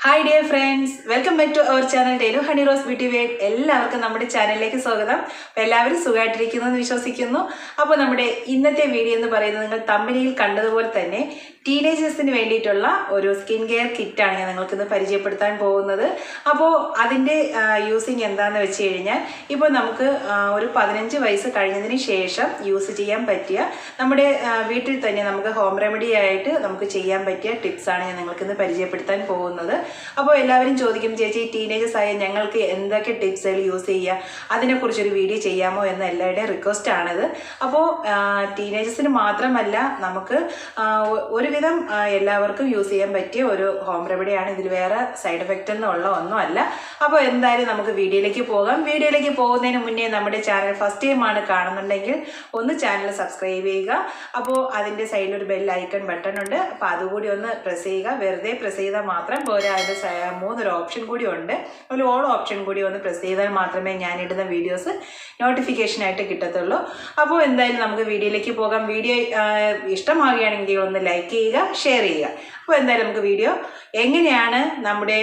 Hi dear friends, welcome back to our channel daily Honey Rose beauty word. എല്ലാവർക്കും നമ്മുടെ ചാനലിലേക്ക് സ്വാഗതം. അപ്പോൾ എല്ലാവരും സുഖമായിട്ടിരിക്കുന്നു എന്ന് വിശ്വസിക്കുന്നു. അപ്പോൾ നമ്മുടെ ഇന്നത്തെ വീഡിയോ എന്ന് പറയുന്നത് നിങ്ങൾ തമ്പനിയിൽ കണ്ടതുപോലെ തന്നെ ടീനേജേഴ്സിന് വേണ്ടിയിട്ടുള്ള ഒരു സ്കിൻ കെയർ കിറ്റാണ് ഞാൻ നിങ്ങൾക്കിന്ന് പരിചയപ്പെടുത്താൻ പോകുന്നത്. അപ്പോൾ അതിൻ്റെ യൂസിങ് എന്താണെന്ന് വെച്ച് കഴിഞ്ഞാൽ, ഇപ്പോൾ നമുക്ക് ഒരു 15 വയസ്സ് കഴിഞ്ഞതിന് ശേഷം യൂസ് ചെയ്യാൻ പറ്റിയ നമ്മുടെ വീട്ടിൽ തന്നെ നമുക്ക് ഹോം റെമഡി ആയിട്ട് നമുക്ക് ചെയ്യാൻ പറ്റിയ ടിപ്സാണ് ഞാൻ നിങ്ങൾക്കിന്ന് പരിചയപ്പെടുത്താൻ പോകുന്നത്. അപ്പോൾ എല്ലാവരും ചോദിക്കും, ചേച്ചി ടീനേജേഴ്സ് ആയ ഞങ്ങൾക്ക് എന്തൊക്കെ ടിപ്സുകൾ യൂസ് ചെയ്യുക, അതിനെക്കുറിച്ചൊരു വീഡിയോ ചെയ്യാമോ എന്ന എല്ലാവരുടെയും റിക്വസ്റ്റ് ആണിത്. അപ്പോൾ ടീനേജേഴ്സിന് മാത്രമല്ല, നമുക്ക് ഒരുവിധം എല്ലാവർക്കും യൂസ് ചെയ്യാൻ പറ്റിയ ഒരു ഹോം റെമഡിയാണ്. ഇതിൽ വേറെ സൈഡ് എഫക്റ്റ് ഒന്നുമല്ല. അപ്പോൾ എന്തായാലും നമുക്ക് വീഡിയോയിലേക്ക് പോകാം. വീഡിയോയിലേക്ക് പോകുന്നതിന് മുന്നേ നമ്മുടെ ചാനൽ ഫസ്റ്റ് ടൈമാണ് കാണുന്നുണ്ടെങ്കിൽ ഒന്ന് ചാനൽ സബ്സ്ക്രൈബ് ചെയ്യുക. അപ്പോൾ അതിൻ്റെ സൈഡിലൊരു ബെൽ ഐക്കൺ ബട്ടൺ ഉണ്ട്, അപ്പോൾ അതുകൂടി ഒന്ന് പ്രസ് ചെയ്യുക. വെറുതെ പ്രസ് ചെയ്താൽ മാത്രം പോരാ, അതിൻ്റെ 3 ഓപ്ഷൻ കൂടി ഉണ്ട്. ഒരു ഓൾ ഓപ്ഷൻ കൂടി ഒന്ന് പ്രസ് ചെയ്താൽ മാത്രമേ ഞാനിടുന്ന വീഡിയോസ് നോട്ടിഫിക്കേഷനായിട്ട് കിട്ടത്തുള്ളൂ. അപ്പോൾ എന്തായാലും നമുക്ക് വീഡിയോയിലേക്ക് പോകാം. വീഡിയോ ഇഷ്ടമാവുകയാണെങ്കിൽ ഒന്ന് ലൈക്ക് ചെയ്യുക, ഷെയർ ചെയ്യുക. അപ്പോൾ എന്തായാലും നമുക്ക് വീഡിയോ എങ്ങനെയാണ് നമ്മുടെ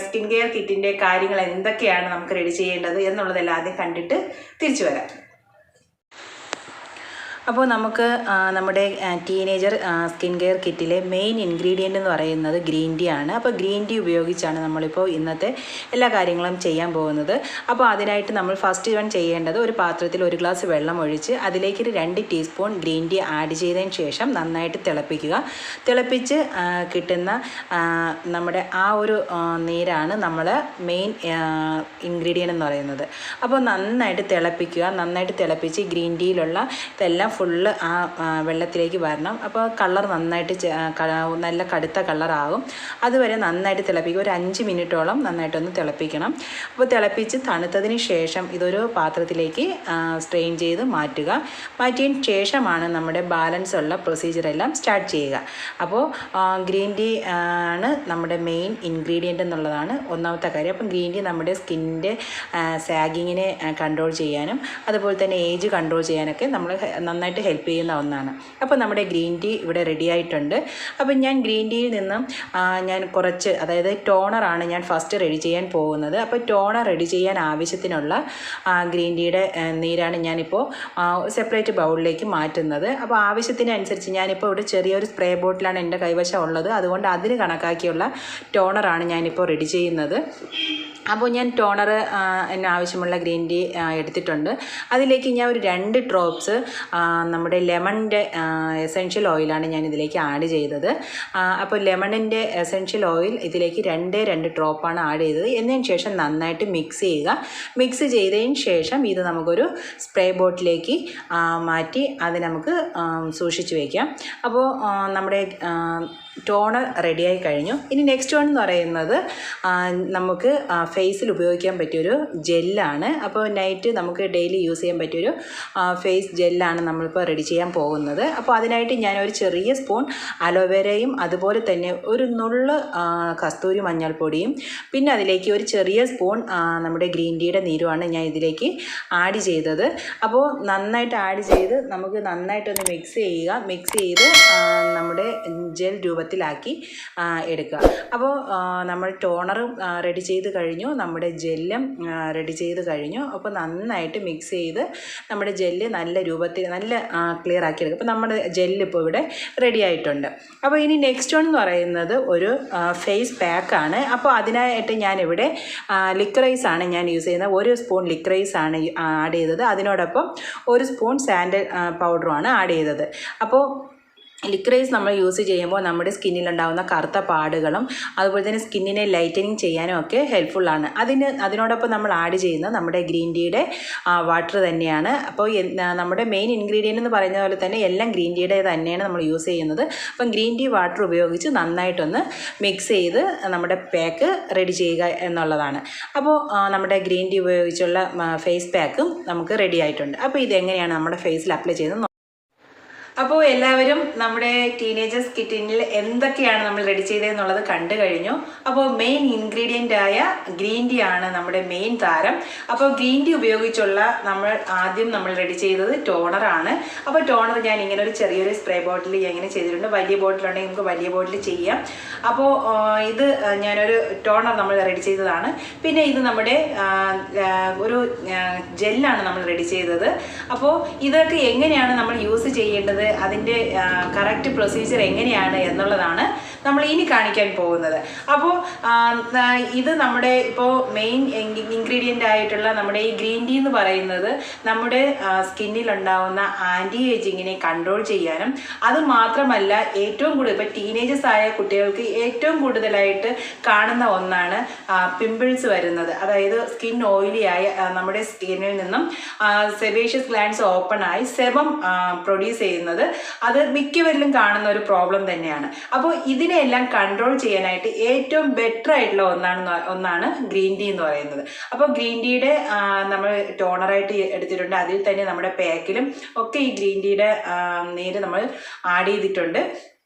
സ്കിൻ കെയർ കിറ്റിൻ്റെ കാര്യങ്ങൾ എന്തൊക്കെയാണ് നമുക്ക് റെഡി ചെയ്യേണ്ടത് എന്നുള്ളതെല്ലാം ആദ്യം കണ്ടിട്ട് തിരിച്ചു വരാം. അപ്പോൾ നമുക്ക് നമ്മുടെ ടീനേജർ സ്കിൻ കെയർ കിറ്റിലെ മെയിൻ ഇൻഗ്രീഡിയൻ്റ് എന്ന് പറയുന്നത് ഗ്രീൻ ടീ ആണ്. അപ്പോൾ ഗ്രീൻ ടീ ഉപയോഗിച്ചാണ് നമ്മളിപ്പോൾ ഇന്നത്തെ എല്ലാ കാര്യങ്ങളും ചെയ്യാൻ പോകുന്നത്. അപ്പോൾ അതിനായിട്ട് നമ്മൾ ഫസ്റ്റ് ചെയ്യേണ്ടത്, ഒരു പാത്രത്തിൽ 1 ഗ്ലാസ് വെള്ളം ഒഴിച്ച് അതിലേക്ക് 2 ടീസ്പൂൺ ഗ്രീൻ ടീ ആഡ് ചെയ്തതിന് ശേഷം നന്നായിട്ട് തിളപ്പിക്കുക. തിളപ്പിച്ച് കിട്ടുന്ന നമ്മുടെ ആ ഒരു നീരാണ് നമ്മൾ മെയിൻ ഇൻഗ്രീഡിയൻ്റ് എന്ന് പറയുന്നത്. അപ്പോൾ നന്നായിട്ട് തിളപ്പിക്കുക. നന്നായിട്ട് തിളപ്പിച്ച് ഗ്രീൻ ടീയിലുള്ള ഇതെല്ലാം ഫുള്ള് ആ വെള്ളത്തിലേക്ക് വരണം. അപ്പോൾ കളർ നന്നായിട്ട് നല്ല കടുത്ത കളറാകും. അതുവരെ നന്നായിട്ട് തിളപ്പിക്കുക. ഒരു 5 മിനിറ്റോളം നന്നായിട്ടൊന്ന് തിളപ്പിക്കണം. അപ്പോൾ തിളപ്പിച്ച് തണുത്തതിന് ശേഷം ഇതൊരു പാത്രത്തിലേക്ക് സ്ട്രെയിൻ ചെയ്ത് മാറ്റുക. മാറ്റിയതിന് ശേഷമാണ് നമ്മുടെ ബാലൻസ് ഉള്ള പ്രൊസീജിയറെല്ലാം സ്റ്റാർട്ട് ചെയ്യുക. അപ്പോൾ ഗ്രീൻ ടീ ആണ് നമ്മുടെ മെയിൻ ഇൻഗ്രീഡിയൻ്റ് എന്നുള്ളതാണ് ഒന്നാമത്തെ കാര്യം. അപ്പം ഗ്രീൻ ടീ നമ്മുടെ സ്കിന്നിൻ്റെ സാഗിങ്ങിനെ കൺട്രോൾ ചെയ്യാനും അതുപോലെ തന്നെ ഏജ് കൺട്രോൾ ചെയ്യാനൊക്കെ നമ്മൾ നന്നായിട്ട് ഹെൽപ്പ് ചെയ്യുന്ന ഒന്നാണ്. അപ്പോൾ നമ്മുടെ ഗ്രീൻ ടീ ഇവിടെ റെഡി ആയിട്ടുണ്ട്. അപ്പം ഞാൻ ഗ്രീൻ ടീയിൽ നിന്നും ഞാൻ കുറച്ച്, അതായത് ടോണറാണ് ഞാൻ ഫസ്റ്റ് റെഡി ചെയ്യാൻ പോകുന്നത്. അപ്പോൾ ടോണർ റെഡി ചെയ്യാൻ ആവശ്യത്തിനുള്ള ഗ്രീൻ ടീയുടെ നീരാണ് ഞാനിപ്പോൾ സെപ്പറേറ്റ് ബൗളിലേക്ക് മാറ്റുന്നത്. അപ്പോൾ ആവശ്യത്തിനനുസരിച്ച് ഞാനിപ്പോൾ ഇവിടെ ചെറിയൊരു സ്പ്രേ ബോട്ടിലാണ് എൻ്റെ കൈവശം ഉള്ളത്. അതുകൊണ്ട് അതിന് കണക്കാക്കിയുള്ള ടോണറാണ് ഞാനിപ്പോൾ റെഡി ചെയ്യുന്നത്. അപ്പോൾ ഞാൻ ടോണർ ആവശ്യമുള്ള ഗ്രീൻ ടീ എടുത്തിട്ടുണ്ട്. അതിലേക്ക് ഞാൻ ഒരു 2 ഡ്രോപ്സ് നമ്മുടെ ലെമണിൻ്റെ എസെൻഷ്യൽ ഓയിലാണ് ഞാൻ ഇതിലേക്ക് ആഡ് ചെയ്തത്. അപ്പോൾ ലെമണിൻ്റെ എസെൻഷ്യൽ ഓയിൽ ഇതിലേക്ക് 2 ഡ്രോപ്പാണ് ആഡ് ചെയ്തത്. എന്നതിന് ശേഷം നന്നായിട്ട് മിക്സ് ചെയ്യുക. മിക്സ് ചെയ്തതിന് ശേഷം ഇത് നമുക്കൊരു സ്പ്രേ ബോട്ടിലേക്ക് മാറ്റി അത് നമുക്ക് സൂക്ഷിച്ച് വയ്ക്കാം. അപ്പോൾ നമ്മുടെ ടോണർ റെഡിയായി കഴിഞ്ഞു. ഇനി നെക്സ്റ്റ് വൺ എന്ന് പറയുന്നത് നമുക്ക് ഫേസിൽ ഉപയോഗിക്കാൻ പറ്റിയൊരു ജെല്ലാണ്. അപ്പോൾ നൈറ്റ് നമുക്ക് ഡെയിലി യൂസ് ചെയ്യാൻ പറ്റിയൊരു ഫേസ് ജെല്ലാണ് നമ്മളിപ്പോൾ റെഡി ചെയ്യാൻ പോകുന്നത്. അപ്പോൾ അതിനായിട്ട് ഞാൻ ഒരു ചെറിയ സ്പൂൺ അലോവേരയും അതുപോലെ തന്നെ ഒരു നുള്ള് കസ്തൂരി മഞ്ഞൾപ്പൊടിയും പിന്നെ അതിലേക്ക് ഒരു ചെറിയ സ്പൂൺ നമ്മുടെ ഗ്രീൻ ടീയുടെ നീരുമാണ് ഞാൻ ഇതിലേക്ക് ആഡ് ചെയ്തത്. അപ്പോൾ നന്നായിട്ട് ആഡ് ചെയ്ത് നമുക്ക് നന്നായിട്ടൊന്ന് മിക്സ് ചെയ്യുക. മിക്സ് ചെയ്ത് നമ്മുടെ ജെൽ രൂപത്തിലാക്കി എടുക്കുക. അപ്പോൾ നമ്മൾ ടോണറും റെഡി ചെയ്ത് കഴിഞ്ഞു, നമ്മുടെ ജെല്ലും റെഡി ചെയ്ത് കഴിഞ്ഞു. അപ്പോൾ നന്നായിട്ട് മിക്സ് ചെയ്ത് നമ്മുടെ ജെല്ല് നല്ല രൂപത്തിൽ നല്ല ക്ലിയർ ആക്കി എടുക്കുക. അപ്പോൾ നമ്മുടെ ജെല്ല് ഇപ്പോൾ ഇവിടെ റെഡി ആയിട്ടുണ്ട്. അപ്പോൾ ഇനി നെക്സ്റ്റ് വൺ എന്ന് പറയുന്നത് ഒരു ഫേസ് പാക്കാണ്. അപ്പോൾ അതിനായിട്ട് ഞാനിവിടെ ലിക്വറൈസാണ് ഞാൻ യൂസ് ചെയ്യുന്നത്. 1 സ്പൂൺ ലിക്വറൈസാണ് ആഡ് ചെയ്തത്. അതിനോടൊപ്പം 1 സ്പൂൺ സാൻഡൽ പൗഡറുമാണ് ആഡ് ചെയ്തത്. അപ്പോൾ ലിക്വറൈസ് നമ്മൾ യൂസ് ചെയ്യുമ്പോൾ നമ്മുടെ സ്കിന്നിലുണ്ടാകുന്ന കറുത്ത പാടുകളും അതുപോലെ തന്നെ സ്കിന്നിനെ ലൈറ്റനിങ് ചെയ്യാനും ഒക്കെ ഹെൽപ്ഫുള്ളാണ്. അതിനോടൊപ്പം നമ്മൾ ആഡ് ചെയ്യുന്നത് നമ്മുടെ ഗ്രീൻ ടീയുടെ വാട്ടർ തന്നെയാണ്. അപ്പോൾ നമ്മുടെ മെയിൻ ഇൻഗ്രീഡിയൻ്റ് എന്ന് പറയുന്ന പോലെ തന്നെ എല്ലാം ഗ്രീൻ ടീയുടെ തന്നെയാണ് നമ്മൾ യൂസ് ചെയ്യുന്നത്. അപ്പം ഗ്രീൻ ടീ വാട്ടർ ഉപയോഗിച്ച് നന്നായിട്ടൊന്ന് മിക്സ് ചെയ്ത് നമ്മുടെ പാക്ക് റെഡി ചെയ്യുക എന്നുള്ളതാണ്. അപ്പോൾ നമ്മുടെ ഗ്രീൻ ടീ ഉപയോഗിച്ചുള്ള ഫേസ് പാക്കും നമുക്ക് റെഡി ആയിട്ടുണ്ട്. അപ്പോൾ ഇതെങ്ങനെയാണ് നമ്മുടെ ഫേസിൽ അപ്ലൈ ചെയ്യുന്നത്. അപ്പോൾ എല്ലാവരും നമ്മുടെ ടീനേജേഴ്സ് കിറ്റിനിൽ എന്തൊക്കെയാണ് നമ്മൾ റെഡി ചെയ്തതെന്നുള്ളത് കണ്ടു കഴിഞ്ഞു. അപ്പോൾ മെയിൻ ഇൻഗ്രീഡിയൻ്റ് ആയ ഗ്രീൻ ടീ ആണ് നമ്മുടെ മെയിൻ താരം. അപ്പോൾ ഗ്രീൻ ടീ ഉപയോഗിച്ചുള്ള ആദ്യം നമ്മൾ റെഡി ചെയ്തത് ടോണറാണ്. അപ്പോൾ ടോണർ ഞാൻ ഇങ്ങനെ ഒരു ചെറിയൊരു സ്പ്രേ ബോട്ടിൽ ഞാൻ ഇങ്ങനെ ചെയ്തിട്ടുണ്ട്. വലിയ ബോട്ടിലുണ്ടെങ്കിൽ നമുക്ക് വലിയ ബോട്ടിൽ ചെയ്യാം. അപ്പോൾ ഇത് ഞാനൊരു ടോണർ നമ്മൾ റെഡി ചെയ്തതാണ്. പിന്നെ ഇത് നമ്മുടെ ഒരു ജെല്ലാണ് നമ്മൾ റെഡി ചെയ്തത്. അപ്പോൾ ഇതൊക്കെ എങ്ങനെയാണ് നമ്മൾ യൂസ് ചെയ്യേണ്ടത്, അതിൻ്റെ കറക്റ്റ് പ്രൊസീജിയർ എങ്ങനെയാണ് എന്നുള്ളതാണ് നമ്മൾ ഇനി കാണിക്കാൻ പോകുന്നത്. അപ്പോൾ ഇത് നമ്മുടെ ഇപ്പോൾ മെയിൻ ഇൻഗ്രീഡിയൻ്റ് ആയിട്ടുള്ള നമ്മുടെ ഈ ഗ്രീൻ ടീ എന്ന് പറയുന്നത് നമ്മുടെ സ്കിന്നിലുണ്ടാവുന്ന ആൻറ്റി ഏജിങ്ങിനെ കൺട്രോൾ ചെയ്യാനും അതുമാത്രമല്ല ഏറ്റവും കൂടുതൽ ഇപ്പോൾ ടീനേജേഴ്സ് ആയ കുട്ടികൾക്ക് ഏറ്റവും കൂടുതലായിട്ട് കാണുന്ന ഒന്നാണ് പിമ്പിൾസ് വരുന്നത്. അതായത് സ്കിൻ ഓയിലി ആയ നമ്മുടെ സ്കിന്നിൽ നിന്നും സെബേഷ്യസ് ഗ്ലാൻഡ്സ് ഓപ്പൺ ആയി സെബം പ്രൊഡ്യൂസ് ചെയ്യുന്നത് അത് മിക്കവരിലും കാണുന്ന ഒരു പ്രോബ്ലം തന്നെയാണ്. അപ്പോൾ ഇതിനെല്ലാം കൺട്രോൾ ചെയ്യാനായിട്ട് ഏറ്റവും ബെറ്റർ ആയിട്ടുള്ള ഒന്നാണ് ഗ്രീൻ ടീ എന്ന് പറയുന്നത്. അപ്പോൾ ഗ്രീൻ ടീയുടെ നമ്മൾ ടോണറായിട്ട് എടുത്തിട്ടുണ്ട്. അതിൽ തന്നെ നമ്മുടെ പാക്കിലും ഒക്കെ ഈ ഗ്രീൻ ടീയുടെ നീര് നമ്മൾ ആഡ് ചെയ്തിട്ടുണ്ട്.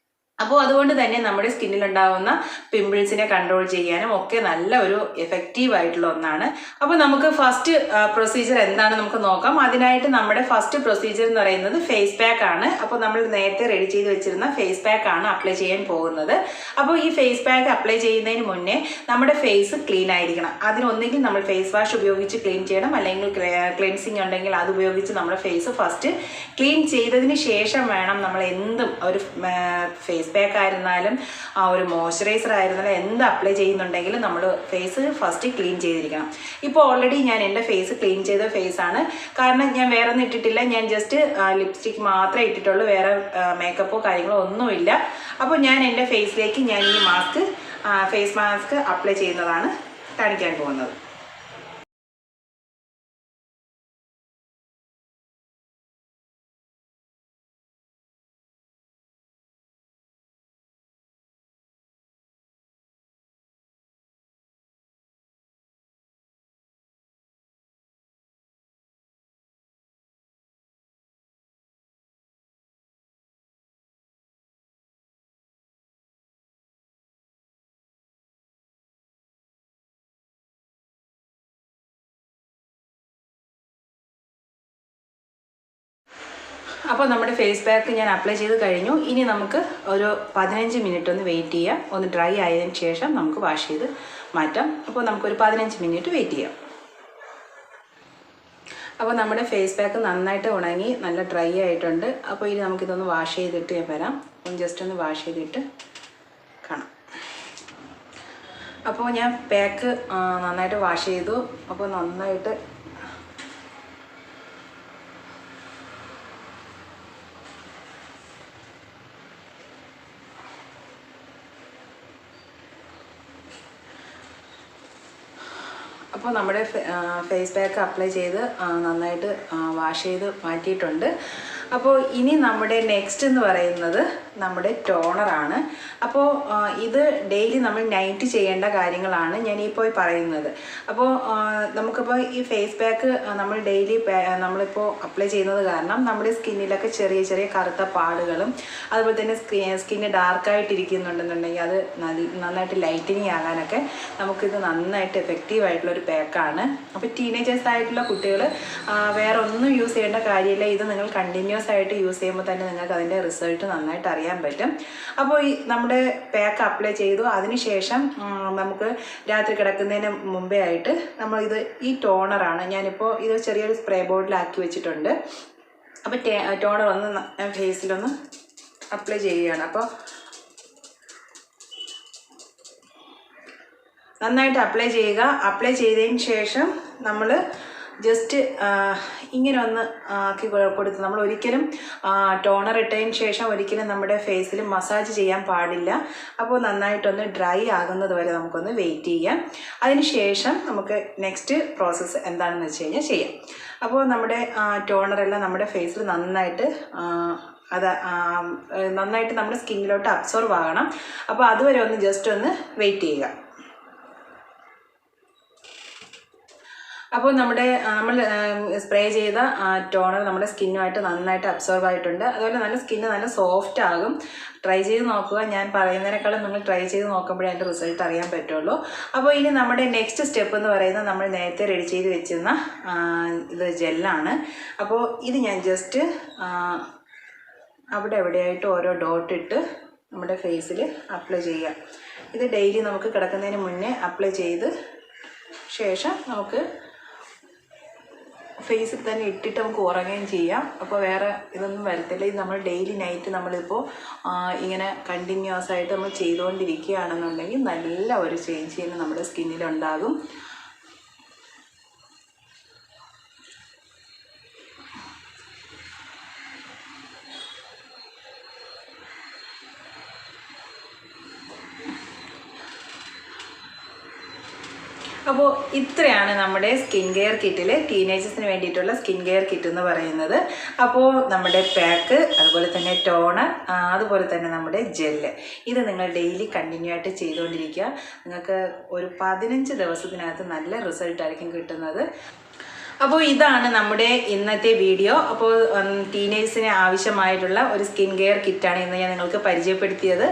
അപ്പോൾ അതുകൊണ്ട് തന്നെ നമ്മുടെ സ്കിന്നിലുണ്ടാകുന്ന പിമ്പിൾസിനെ കൺട്രോൾ ചെയ്യാനും ഒക്കെ നല്ല ഒരു എഫക്റ്റീവ് ആയിട്ടുള്ള ഒന്നാണ്. അപ്പോൾ നമുക്ക് ഫസ്റ്റ് പ്രൊസീജിയർ എന്താണ് നമുക്ക് നോക്കാം. അതിനായിട്ട് നമ്മുടെ ഫസ്റ്റ് പ്രൊസീജിയർ എന്ന് പറയുന്നത് ഫേസ് പാക്ക് ആണ്. അപ്പോൾ നമ്മൾ നേരത്തെ റെഡി ചെയ്ത് വെച്ചിരുന്ന ഫേസ് പാക്ക് ആണ് അപ്ലൈ ചെയ്യാൻ പോകുന്നത്. അപ്പോൾ ഈ ഫേസ് പാക്ക് അപ്ലൈ ചെയ്യുന്നതിന് മുന്നേ നമ്മുടെ ഫേസ് ക്ലീൻ ആയിരിക്കണം. അതിനൊന്നെങ്കിൽ നമ്മൾ ഫേസ് വാഷ് ഉപയോഗിച്ച് ക്ലീൻ ചെയ്യണം, അല്ലെങ്കിൽ ക്ലെൻസിങ് ഉണ്ടെങ്കിൽ അത് ഉപയോഗിച്ച് നമ്മുടെ ഫേസ് ഫസ്റ്റ് ക്ലീൻ ചെയ്തതിന് ശേഷം വേണം നമ്മൾ എന്തും ഒരു ഫേസ് പാക്ക് ആയിരുന്നാലും ഒരു മോയ്സ്ചറൈസർ ആയിരുന്നാലും എന്ത് അപ്ലൈ ചെയ്യുന്നുണ്ടെങ്കിലും നമ്മൾ ഫേസ് ഫസ്റ്റ് ക്ലീൻ ചെയ്തിരിക്കണം. ഇപ്പോൾ ഓൾറെഡി ഞാൻ എൻ്റെ ഫേസ് ക്ലീൻ ചെയ്ത ഫേസാണ്. കാരണം ഞാൻ വേറെ ഒന്നും ഇട്ടിട്ടില്ല. ഞാൻ ജസ്റ്റ് ലിപ്സ്റ്റിക് മാത്രമേ ഇട്ടിട്ടുള്ളൂ. വേറെ മേക്കപ്പോ കാര്യങ്ങളോ ഒന്നുമില്ല. അപ്പോൾ ഞാൻ എൻ്റെ ഫേസിലേക്ക് ഞാൻ ഈ ഫേസ് മാസ്ക് അപ്ലൈ ചെയ്യുന്നതാണ് കാണിക്കാൻ പോകുന്നത്. അപ്പോൾ നമ്മുടെ ഫേസ് പാക്ക് ഞാൻ അപ്ലൈ ചെയ്ത് കഴിഞ്ഞു. ഇനി നമുക്ക് ഒരു 15 മിനിറ്റ് ഒന്ന് വെയിറ്റ് ചെയ്യാം. ഒന്ന് ഡ്രൈ ആയതിനു ശേഷം നമുക്ക് വാഷ് ചെയ്ത് മാറ്റാം. അപ്പോൾ നമുക്കൊരു 15 മിനിറ്റ് വെയിറ്റ് ചെയ്യാം. അപ്പോൾ നമ്മുടെ ഫേസ് പാക്ക് നന്നായിട്ട് ഉണങ്ങി നല്ല ഡ്രൈ ആയിട്ടുണ്ട്. അപ്പോൾ ഇനി നമുക്കിതൊന്ന് വാഷ് ചെയ്തിട്ട് ഞാൻ വരാം. ഒന്ന് ജസ്റ്റ് ഒന്ന് വാഷ് ചെയ്തിട്ട് കാണാം. അപ്പോൾ ഞാൻ പാക്ക് നന്നായിട്ട് വാഷ് ചെയ്തു. അപ്പോൾ നന്നായിട്ട് അപ്പോൾ നമ്മുടെ ഫേസ് പാക്ക് അപ്ലൈ ചെയ്ത് നന്നായിട്ട് വാഷ് ചെയ്ത് മാറ്റിയിട്ടുണ്ട്. അപ്പോൾ ഇനി നമ്മുടെ നെക്സ്റ്റ് എന്ന് പറയുന്നത് നമ്മുടെ ടോണറാണ്. അപ്പോൾ ഇത് ഡെയിലി നമ്മൾ നൈറ്റ് ചെയ്യേണ്ട കാര്യങ്ങളാണ് ഞാനിപ്പോൾ പറയുന്നത്. അപ്പോൾ നമുക്കിപ്പോൾ ഈ ഫേസ് പാക്ക് നമ്മൾ ഡെയിലി നമ്മളിപ്പോൾ അപ്ലൈ ചെയ്യുന്നത് കാരണം നമ്മുടെ സ്കിന്നിലൊക്കെ ചെറിയ ചെറിയ കറുത്ത പാടുകളും അതുപോലെ തന്നെ സ്കിന്ന് ഡാർക്കായിട്ടിരിക്കുന്നുണ്ടെന്നുണ്ടെങ്കിൽ അത് നന്നായിട്ട് ലൈറ്റനിങ് ആകാനൊക്കെ നമുക്കിത് നന്നായിട്ട് എഫക്റ്റീവ് ആയിട്ടുള്ളൊരു പാക്കാണ്. അപ്പോൾ ടീനേജേഴ്സ് ആയിട്ടുള്ള കുട്ടികൾ വേറെ ഒന്നും യൂസ് ചെയ്യേണ്ട കാര്യമില്ല. ഇത് നിങ്ങൾ കണ്ടിന്യൂസ് ആയിട്ട് യൂസ് ചെയ്യുമ്പോൾ തന്നെ നിങ്ങൾക്ക് അതിൻ്റെ റിസൾട്ട് നന്നായിട്ട് അറിയാൻ പറ്റും. അപ്പോൾ ഈ നമ്മുടെ പാക്ക് അപ്ലൈ ചെയ്തു. അതിനുശേഷം നമുക്ക് രാത്രി കിടക്കുന്നതിന് മുമ്പേ ആയിട്ട് ഈ ടോണറാണ് ഞാനിപ്പോൾ ഇത് ചെറിയൊരു സ്പ്രേ ബോട്ടിലാക്കി വെച്ചിട്ടുണ്ട്. അപ്പോൾ ടോണർ ഒന്ന് ഫേസിലൊന്ന് അപ്ലൈ ചെയ്യുകയാണ്. അപ്പോൾ നന്നായിട്ട് അപ്ലൈ ചെയ്യുക. അപ്ലൈ ചെയ്തതിന് ശേഷം നമ്മൾ ജസ്റ്റ് ഇങ്ങനെ ഒന്ന് ആക്കി കൊടുത്ത് നമ്മൾ ഒരിക്കലും ടോണർ ഇട്ടതിന് ശേഷം ഒരിക്കലും നമ്മുടെ ഫേസിൽ മസാജ് ചെയ്യാൻ പാടില്ല. അപ്പോൾ നന്നായിട്ടൊന്ന് ഡ്രൈ ആകുന്നത് വരെ നമുക്കൊന്ന് വെയിറ്റ് ചെയ്യാം. അതിന് ശേഷം നമുക്ക് നെക്സ്റ്റ് പ്രോസസ്സ് എന്താണെന്ന് വെച്ച് കഴിഞ്ഞാൽ ചെയ്യാം. അപ്പോൾ നമ്മുടെ ടോണറെല്ലാം നമ്മുടെ ഫേസിൽ നന്നായിട്ട് നമ്മുടെ സ്കിന്നിലോട്ട് അബ്സോർവ് ആകണം. അപ്പോൾ അതുവരെ ഒന്ന് ജസ്റ്റ് ഒന്ന് വെയിറ്റ് ചെയ്യുക. അപ്പോൾ നമ്മൾ സ്പ്രേ ചെയ്ത ടോണർ നമ്മുടെ സ്കിന്നുമായിട്ട് നന്നായിട്ട് അബ്സോർവ് ആയിട്ടുണ്ട്. അതുപോലെ നല്ല സ്കിന്ന് നല്ല സോഫ്റ്റ് ആകും. ട്രൈ ചെയ്ത് നോക്കുക. ഞാൻ പറയുന്നതിനേക്കാളും നിങ്ങൾ ട്രൈ ചെയ്ത് നോക്കുമ്പോഴേ അതിൻ്റെ റിസൾട്ട് അറിയാൻ പറ്റുള്ളൂ. അപ്പോൾ ഇനി നമ്മുടെ നെക്സ്റ്റ് സ്റ്റെപ്പ് എന്ന് പറയുന്നത് നമ്മൾ നേരത്തെ റെഡി ചെയ്ത് വെച്ചിരുന്ന ഇത് ജെല്ലാണ്. അപ്പോൾ ഇത് ഞാൻ ജസ്റ്റ് അവിടെ എവിടെയായിട്ട് ഓരോ ഡോട്ട് ഇട്ട് നമ്മുടെ ഫേസിൽ അപ്ലൈ ചെയ്യാം. ഇത് ഡെയിലി നമുക്ക് കിടക്കുന്നതിന് മുന്നേ അപ്ലൈ ചെയ്ത് ശേഷം നമുക്ക് ഫേസിൽ തന്നെ ഇട്ടിട്ട് നമുക്ക് ഉറങ്ങുകയും ചെയ്യാം. അപ്പോൾ വേറെ ഇതൊന്നും വരത്തില്ല. ഇത് നമ്മൾ ഡെയിലി നൈറ്റ് നമ്മളിപ്പോൾ ഇങ്ങനെ കണ്ടിന്യൂസ് ആയിട്ട് നമ്മൾ ചെയ്തുകൊണ്ടിരിക്കുകയാണെന്നുണ്ടെങ്കിൽ നല്ല ഒരു ചേഞ്ച് തന്നെ നമ്മുടെ സ്കിന്നിലുണ്ടാകും. അപ്പോൾ ഇത്രയാണ് നമ്മുടെ സ്കിൻ കെയർ കിറ്റിൽ ടീനേജേഴ്സിന് വേണ്ടിയിട്ടുള്ള സ്കിൻ കെയർ കിറ്റ് എന്ന് പറയുന്നത്. അപ്പോൾ നമ്മുടെ പാക്ക്, അതുപോലെ തന്നെ ടോണർ, അതുപോലെ തന്നെ നമ്മുടെ ജെല്ല്, ഇത് നിങ്ങൾ ഡെയിലി കണ്ടിന്യൂ ആയിട്ട് ചെയ്തുകൊണ്ടിരിക്കുക. നിങ്ങൾക്ക് ഒരു 15 ദിവസത്തിനകത്ത് നല്ല റിസൾട്ടായിരിക്കും കിട്ടുന്നത്. അപ്പോൾ ഇതാണ് നമ്മുടെ ഇന്നത്തെ വീഡിയോ. അപ്പോൾ ടീനേജേഴ്സിന് ആവശ്യമായിട്ടുള്ള ഒരു സ്കിൻ കെയർ കിറ്റാണ് ഇന്ന് ഞാൻ നിങ്ങൾക്ക് പരിചയപ്പെടുത്തിയത്.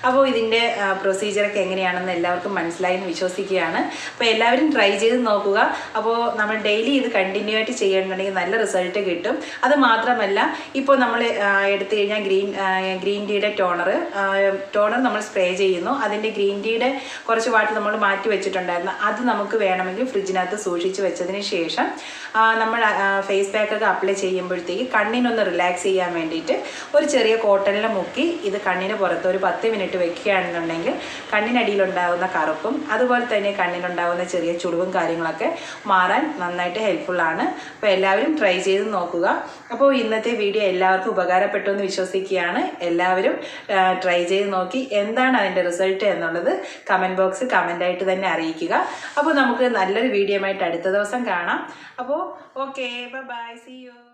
അപ്പോൾ ഇതിൻ്റെ പ്രൊസീജിയറൊക്കെ എങ്ങനെയാണെന്ന് എല്ലാവർക്കും മനസ്സിലായി എന്ന് വിശ്വസിക്കുകയാണ്. അപ്പോൾ എല്ലാവരും ട്രൈ ചെയ്ത് നോക്കുക. അപ്പോൾ നമ്മൾ ഡെയിലി ഇത് കണ്ടിന്യൂ ആയിട്ട് ചെയ്യണമെന്നുണ്ടെങ്കിൽ നല്ല റിസൾട്ട് കിട്ടും. അത് മാത്രമല്ല, ഇപ്പോൾ നമ്മൾ എടുത്തു കഴിഞ്ഞാൽ ഗ്രീൻ ടീയുടെ ടോണർ നമ്മൾ സ്പ്രേ ചെയ്യുന്നു. അതിൻ്റെ ഗ്രീൻ ടീയുടെ കുറച്ച് വാട്ട് നമ്മൾ മാറ്റി വെച്ചിട്ടുണ്ടായിരുന്നു. അത് നമുക്ക് വേണമെങ്കിൽ ഫ്രിഡ്ജിനകത്ത് സൂക്ഷിച്ച് വെച്ചതിന് ശേഷം നമ്മൾ ഫേസ് പാക്കൊക്കെ അപ്ലൈ ചെയ്യുമ്പോഴത്തേക്ക് കണ്ണിനൊന്ന് റിലാക്സ് ചെയ്യാൻ വേണ്ടിയിട്ട് ഒരു ചെറിയ കോട്ടണിൽ മുക്കി ഇത് കണ്ണിന് പുറത്ത് ഒരു 10 മിനിറ്റ് വെക്കുകയാണെന്നുണ്ടെങ്കിൽ കണ്ണിനടിയിലുണ്ടാകുന്ന കറുപ്പും അതുപോലെ തന്നെ കണ്ണിനുണ്ടാകുന്ന ചെറിയ ചുളിവും കാര്യങ്ങളൊക്കെ മാറാൻ നന്നായിട്ട് ഹെൽപ്ഫുള്ളാണ്. അപ്പോൾ എല്ലാവരും ട്രൈ ചെയ്ത് നോക്കുക. അപ്പോൾ ഇന്നത്തെ വീഡിയോ എല്ലാവർക്കും ഉപകാരപ്പെട്ടു എന്ന് വിശ്വസിക്കുകയാണ്. എല്ലാവരും ട്രൈ ചെയ്ത് നോക്കി എന്താണ് അതിൻ്റെ റിസൾട്ട് എന്നുള്ളത് കമൻറ്റ് ബോക്സിൽ കമൻ്റായിട്ട് തന്നെ അറിയിക്കുക. അപ്പോൾ നമുക്ക് നല്ലൊരു വീഡിയോ ആയിട്ട് അടുത്ത ദിവസം കാണാം. അപ്പോൾ ഓക്കെ, ബൈ, സീ യു.